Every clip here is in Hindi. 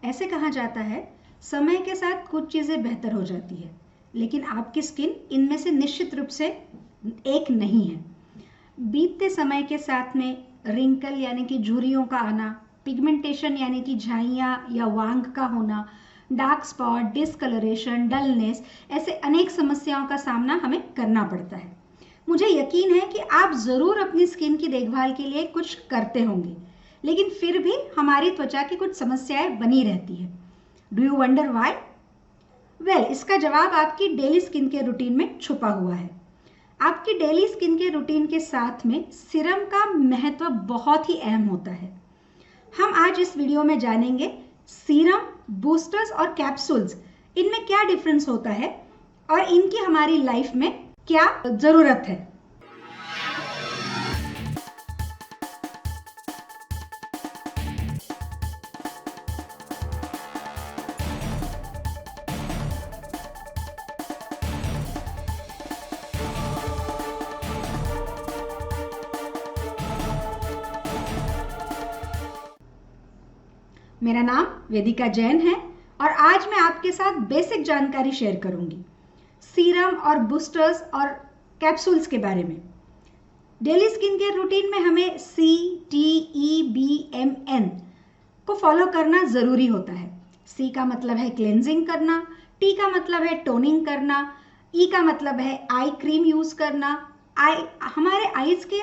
ऐसे कहा जाता है, समय के साथ कुछ चीज़ें बेहतर हो जाती है, लेकिन आपकी स्किन इनमें से निश्चित रूप से एक नहीं है। बीतते समय के साथ में रिंकल यानी कि झुर्रियों का आना, पिगमेंटेशन यानी कि झाइयाँ या वांग का होना, डार्क स्पॉट, डिसकलरेशन, डलनेस, ऐसे अनेक समस्याओं का सामना हमें करना पड़ता है। मुझे यकीन है कि आप ज़रूर अपनी स्किन की देखभाल के लिए कुछ करते होंगे, लेकिन फिर भी हमारी त्वचा की कुछ समस्याएं बनी रहती है। Do you wonder why? Well, इसका जवाब आपकी डेली स्किन केयर रूटीन में छुपा हुआ है। आपकी डेली स्किन केयर रूटीन के साथ में सीरम का महत्व बहुत ही अहम होता है। हम आज इस वीडियो में जानेंगे सीरम, बूस्टर्स और कैप्सूल्स, इनमें क्या डिफरेंस होता है और इनकी हमारी लाइफ में क्या जरूरत है। मेरा नाम वेदिका जैन है और आज मैं आपके साथ बेसिक जानकारी शेयर करूंगी सीरम और बूस्टर्स और कैप्सूल्स के बारे में। डेली स्किन केयर रूटीन में हमें CTEBMN को फॉलो करना ज़रूरी होता है। C का मतलब है क्लेंजिंग करना, T का मतलब है टोनिंग करना, E का मतलब है आई क्रीम यूज़ करना। हमारे आईज के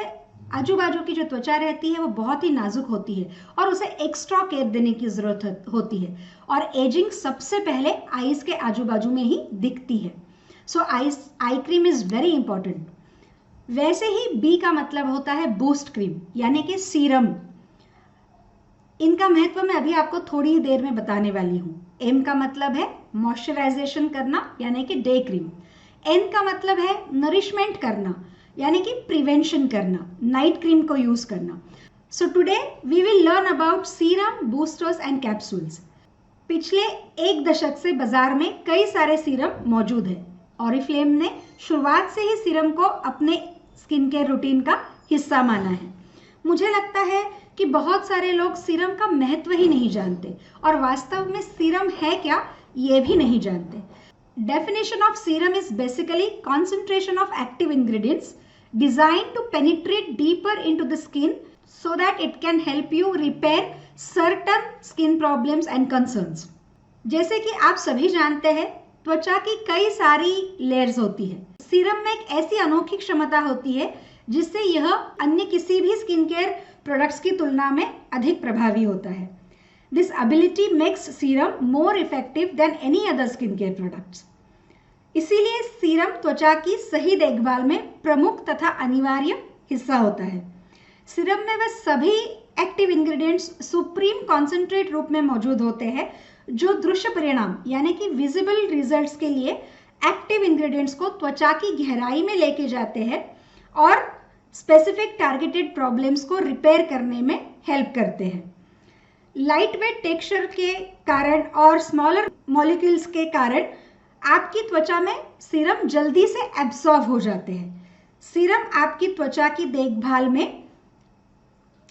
आजू बाजू की जो त्वचा रहती है वो बहुत ही नाजुक होती है और उसे एक्स्ट्रा केयर देने की ज़रूरत होती है, और एजिंग सबसे पहले आईज के आजू बाजू में ही दिखती है। So eye cream is very important. वैसे ही बी का मतलब होता है बूस्ट क्रीम यानी कि सीरम। इनका महत्व मैं अभी आपको थोड़ी देर में बताने वाली हूँ। एम का मतलब है मॉइस्चराइजेशन करना यानी कि डे क्रीम। एन का मतलब है नरिशमेंट करना यानी कि प्रिवेंशन करना, नाइट क्रीम को यूज करना। So today we will learn about serum, boosters and capsules. पिछले एक दशक से बाजार में कई सारे सीरम मौजूद है। ऑरिफ्लेम ने शुरुआत से ही सीरम को अपने स्किन केयर रूटीन का हिस्सा माना है। मुझे लगता है कि बहुत सारे लोग सीरम का महत्व ही नहीं जानते और वास्तव में सीरम है क्या ये भी नहीं जानते। Definition of serum is basically concentration of active ingredients designed to penetrate deeper into the skin so that it can help you repair certain skin problems and concerns. जैसे कि आप सभी जानते हैं, त्वचा की कई सारी लेयर्स होती है। सीरम में एक ऐसी अनोखी क्षमता होती है जिससे यह अन्य किसी भी स्किन केयर प्रोडक्ट्स की तुलना में अधिक प्रभावी होता है। This ability makes serum more effective than any other skincare products. इसीलिए सीरम त्वचा की सही देखभाल में प्रमुख तथा अनिवार्य हिस्सा होता है। सीरम में वह सभी एक्टिव इंग्रेडिएंट्स सुप्रीम कॉन्सेंट्रेट रूप में मौजूद होते हैं जो दृश्य परिणाम यानी कि विजिबल रिजल्ट्स के लिए एक्टिव इंग्रेडिएंट्स को त्वचा की गहराई में लेके जाते हैं और स्पेसिफिक टारगेटेड प्रॉब्लम्स को रिपेयर करने में हेल्प करते हैं। लाइट वेट टेक्सचर के कारण और स्मॉलर मॉलिक्यूल्स के कारण आपकी त्वचा में सीरम जल्दी से एब्सॉर्ब हो जाते हैं। सीरम आपकी त्वचा की देखभाल में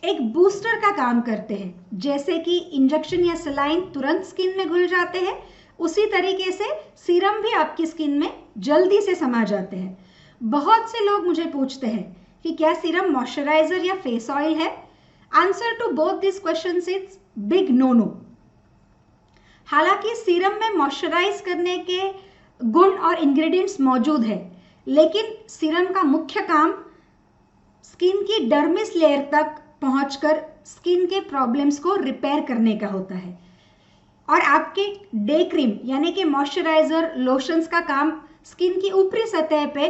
एक बूस्टर का काम करते हैं। जैसे कि इंजेक्शन या सलाइन तुरंत स्किन में घुल जाते हैं, उसी तरीके से सीरम भी आपकी स्किन में जल्दी से समा जाते हैं। बहुत से लोग मुझे पूछते हैं कि क्या सीरम मॉइस्चराइजर या फेस ऑयल है? Answer to both this questions is big no no. हालांकि सीरम में मॉइस्चराइज करने के गुण और इंग्रेडिएंट्स मौजूद है, लेकिन सीरम का मुख्य काम स्किन की डर्मिस लेयर तक पहुंचकर स्किन के प्रॉब्लम्स को रिपेयर करने का होता है, और आपके डे क्रीम यानी कि मॉइस्चराइजर लोशंस का काम स्किन की ऊपरी सतह पे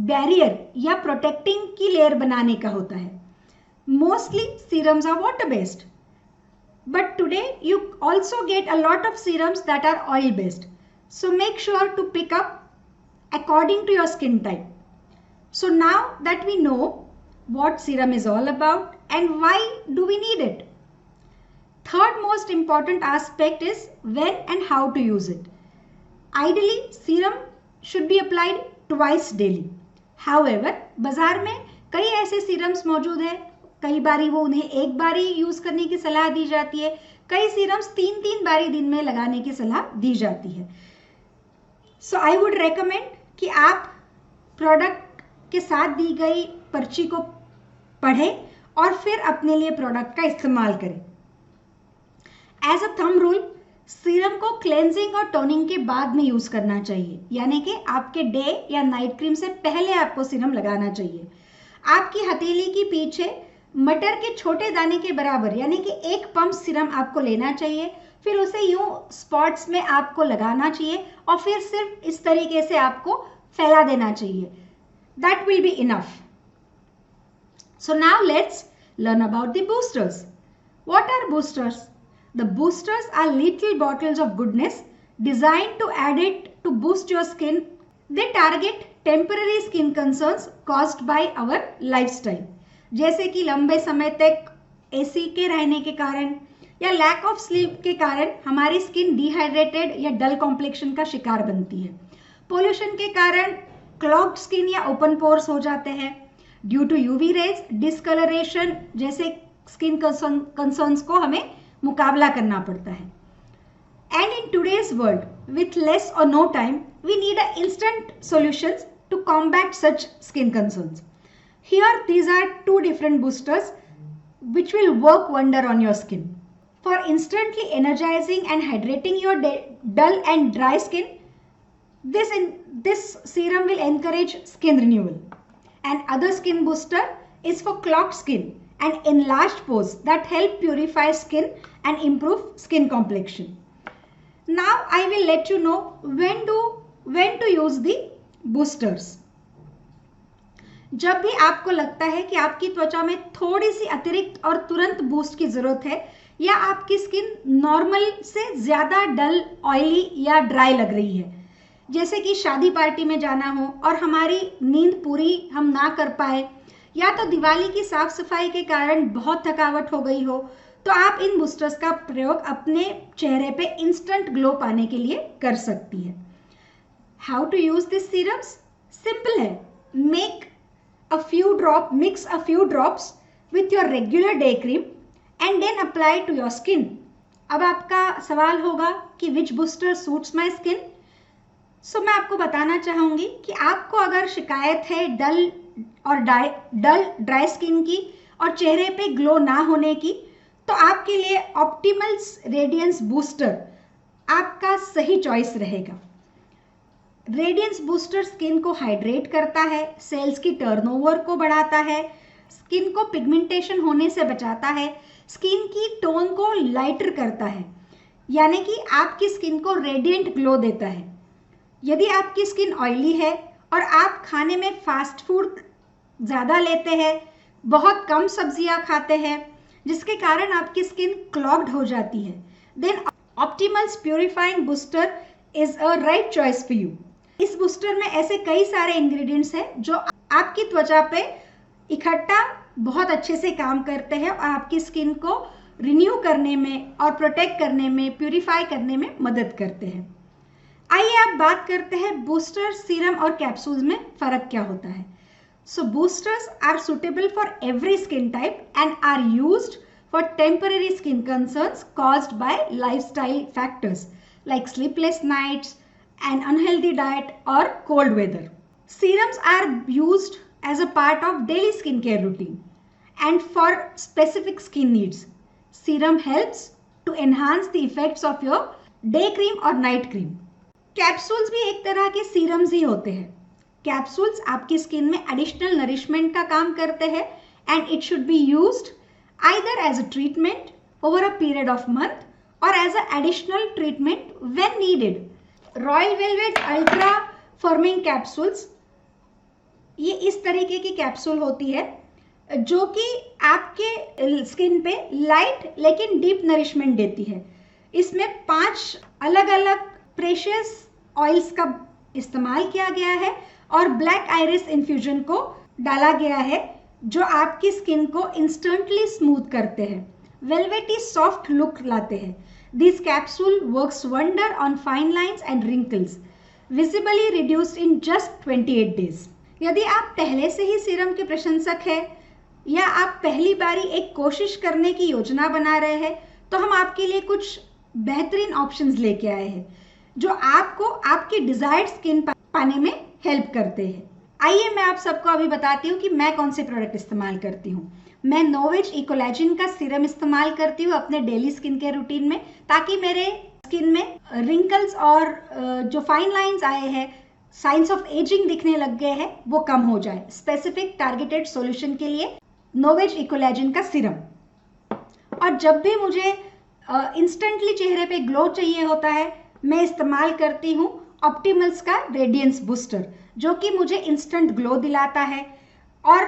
बैरियर या प्रोटेक्टिंग की लेयर बनाने का होता है। Mostly serums are water based, but today you also get a lot of serums that are oil based, so make sure to pick up according to your skin type. So now that we know what serum is all about and why do we need it, third most important aspect is when and how to use it. Ideally serum should be applied twice daily. However, बाजार में कई ऐसे सीरम्स मौजूद है, कई बारी वो उन्हें एक बार ही यूज करने की सलाह दी जाती है, कई सीरम्स 3-3 बारी दिन में लगाने की सलाह दी जाती है। सो आई वुड रेकमेंड कि आप प्रोडक्ट के साथ दी गई पर्ची को पढ़ें और फिर अपने लिए प्रोडक्ट का इस्तेमाल करें। As a thumb rule, serum को क्लेंजिंग और टोनिंग के बाद में यूज करना चाहिए, यानी कि आपके डे या नाइट क्रीम से पहले आपको सीरम लगाना चाहिए। आपकी हथेली की पीछे मटर के छोटे दाने के बराबर यानी कि 1 पंप सीरम आपको लेना चाहिए, फिर उसे यूं स्पॉट्स में आपको लगाना चाहिए और फिर सिर्फ इस तरीके से आपको फैला देना चाहिए। That will be enough. So now let's learn about the boosters. What are boosters? The boosters are little bottles of goodness designed to add it to boost your skin. They target temporary skin concerns caused by our lifestyle. जैसे कि लंबे समय तक एसी के रहने के कारण या लैक ऑफ स्लीप के कारण हमारी स्किन डिहाइड्रेटेड या डल कॉम्प्लेक्शन का शिकार बनती है। पोल्यूशन के कारण क्लॉग्ड स्किन या ओपन पोर्स हो जाते हैं। Due to UV rays, discoloration जैसे स्किन कंसर्न्स को हमें मुकाबला करना पड़ता है। And in today's world with less और no time we need a instant solutions to combat such skin concerns. Here these are 2 different boosters which will work wonder on your skin. For instantly energizing and hydrating your dull and dry skin, this serum will encourage skin renewal. And other skin booster is for clogged skin and enlarged pores that help purify skin and improve skin complexion. Now I will let you know when to use the boosters. जब भी आपको लगता है कि आपकी त्वचा में थोड़ी सी अतिरिक्त और तुरंत बूस्ट की जरूरत है या आपकी स्किन नॉर्मल से ज्यादा डल, ऑयली या ड्राई लग रही है, जैसे कि शादी पार्टी में जाना हो और हमारी नींद पूरी हम ना कर पाए, या तो दिवाली की साफ सफाई के कारण बहुत थकावट हो गई हो, तो आप इन बूस्टर्स का प्रयोग अपने चेहरे पे इंस्टेंट ग्लो पाने के लिए कर सकती है। How to use this serums? Simple है। Mix a few drops with your regular day cream and then apply to your skin. अब आपका सवाल होगा कि which booster suits my skin? सो मैं आपको बताना चाहूँगी कि आपको अगर शिकायत है डल ड्राई स्किन की और चेहरे पे ग्लो ना होने की, तो आपके लिए ऑप्टिमल रेडियंस बूस्टर आपका सही चॉइस रहेगा। रेडियंस बूस्टर स्किन को हाइड्रेट करता है, सेल्स की टर्नओवर को बढ़ाता है, स्किन को पिगमेंटेशन होने से बचाता है, स्किन की टोन को लाइटर करता है, यानी कि आपकी स्किन को रेडिएंट ग्लो देता है। यदि आपकी स्किन ऑयली है और आप खाने में फास्ट फूड ज़्यादा लेते हैं, बहुत कम सब्जियां खाते हैं, जिसके कारण आपकी स्किन क्लॉग्ड हो जाती है, then optimals purifying booster is a right choice for you. इस बूस्टर में ऐसे कई सारे इंग्रेडिएंट्स हैं जो आपकी त्वचा पे इकट्ठा बहुत अच्छे से काम करते हैं और आपकी स्किन को रिन्यू करने में और प्रोटेक्ट करने में, प्यूरिफाई करने में मदद करते हैं। आइए अब बात करते हैं बूस्टर, सीरम और कैप्सूल्स में फर्क क्या होता है। So boosters are suitable for every skin type and are used for temporary skin concerns caused by lifestyle factors like sleepless nights, an unhealthy diet or cold weather. Serums are used as a part of daily skincare routine and for specific skin needs. Serum helps to enhance the effects of your day cream or night cream. Capsules भी एक तरह के serums ही होते हैं। Capsules आपकी स्किन में additional nourishment का काम करते हैं and it should be used either as a treatment over a period of month or as an additional treatment when needed. Royal velvet ultra forming capsules, ये इस तरीके की कैप्सूल होती है जो कि आपके स्किन पे लाइट लेकिन डीप नरिशमेंट देती है। इसमें 5 अलग अलग प्रेशियस ऑयल्स का इस्तेमाल किया गया है और ब्लैक आइरिस इन्फ्यूजन को डाला गया है जो आपकी स्किन को इंस्टेंटली स्मूथ करते हैं, वेलवेटी सॉफ्ट लुक लाते हैं। This capsule works wonder on fine lines and wrinkles, visibly reduced in just 28 days. यदि आप पहले से ही सीरम के प्रशंसक हैं या आप पहली बारी एक कोशिश करने की योजना बना रहे हैं, तो हम आपके लिए कुछ बेहतरीन ऑप्शंस लेके आए हैं जो आपको आपकी डिजायर्ड स्किन पाने में हेल्प करते हैं। आइए मैं आप सबको अभी बताती हूँ कि मैं कौन से प्रोडक्ट इस्तेमाल करती हूँ। मैं नोवेज इकोलैजिन का सीरम इस्तेमाल करती हूँ अपने डेली स्किन केयर रूटीन में, ताकि मेरे स्किन में रिंकल्स और जो फाइन लाइंस आए हैं, साइंस ऑफ एजिंग दिखने लग गए हैं, वो कम हो जाए। स्पेसिफिक टारगेटेड सॉल्यूशन के लिए नोवेज इकोलैजिन का सीरम। और जब भी मुझे इंस्टेंटली चेहरे पे ग्लो चाहिए होता है, मैं इस्तेमाल करती हूँ ऑप्टिमल्स का रेडियंस बूस्टर, जो कि मुझे इंस्टेंट ग्लो दिलाता है। और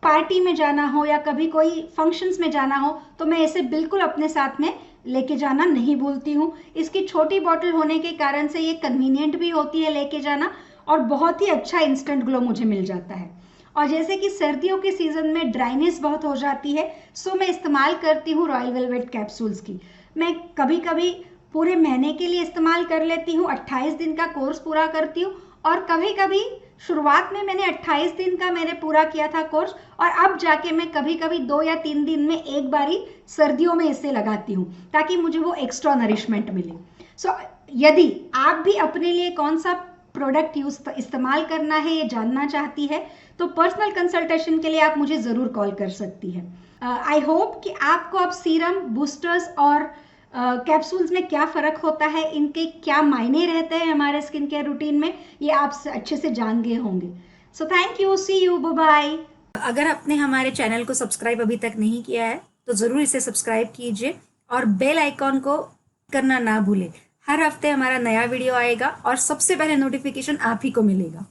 पार्टी में जाना हो या कभी कोई फंक्शंस में जाना हो तो मैं इसे बिल्कुल अपने साथ में लेके जाना नहीं भूलती हूँ। इसकी छोटी बॉटल होने के कारण से ये कन्वीनियंट भी होती है लेके जाना, और बहुत ही अच्छा इंस्टेंट ग्लो मुझे मिल जाता है। और जैसे कि सर्दियों के सीजन में ड्राइनेस बहुत हो जाती है, सो मैं इस्तेमाल करती हूँ रॉयल वेलवेट कैप्सूल्स की। मैं कभी कभी पूरे महीने के लिए इस्तेमाल कर लेती हूँ, 28 दिन का कोर्स पूरा करती हूँ। और कभी कभी शुरुआत में मैंने 28 दिन का मैंने पूरा किया था कोर्स, और अब जाके मैं कभी कभी 2 या 3 दिन में एक बारी सर्दियों में इसे लगाती हूँ, ताकि मुझे वो एक्स्ट्रा नरिशमेंट मिले। सो यदि आप भी अपने लिए कौन सा प्रोडक्ट इस्तेमाल करना है ये जानना चाहती है, तो पर्सनल कंसल्टेशन के लिए आप मुझे ज़रूर कॉल कर सकती है। आई होप कि आपको अब सीरम, बूस्टर्स और कैप्सूल्स में क्या फ़र्क होता है, इनके क्या मायने रहते हैं हमारे स्किन केयर रूटीन में, ये आप अच्छे से जान गए होंगे। So thank you, see you, bye. अगर आपने हमारे चैनल को सब्सक्राइब अभी तक नहीं किया है तो ज़रूर इसे सब्सक्राइब कीजिए और बेल आइकॉन को करना ना भूलें। हर हफ्ते हमारा नया वीडियो आएगा और सबसे पहले नोटिफिकेशन आप ही को मिलेगा।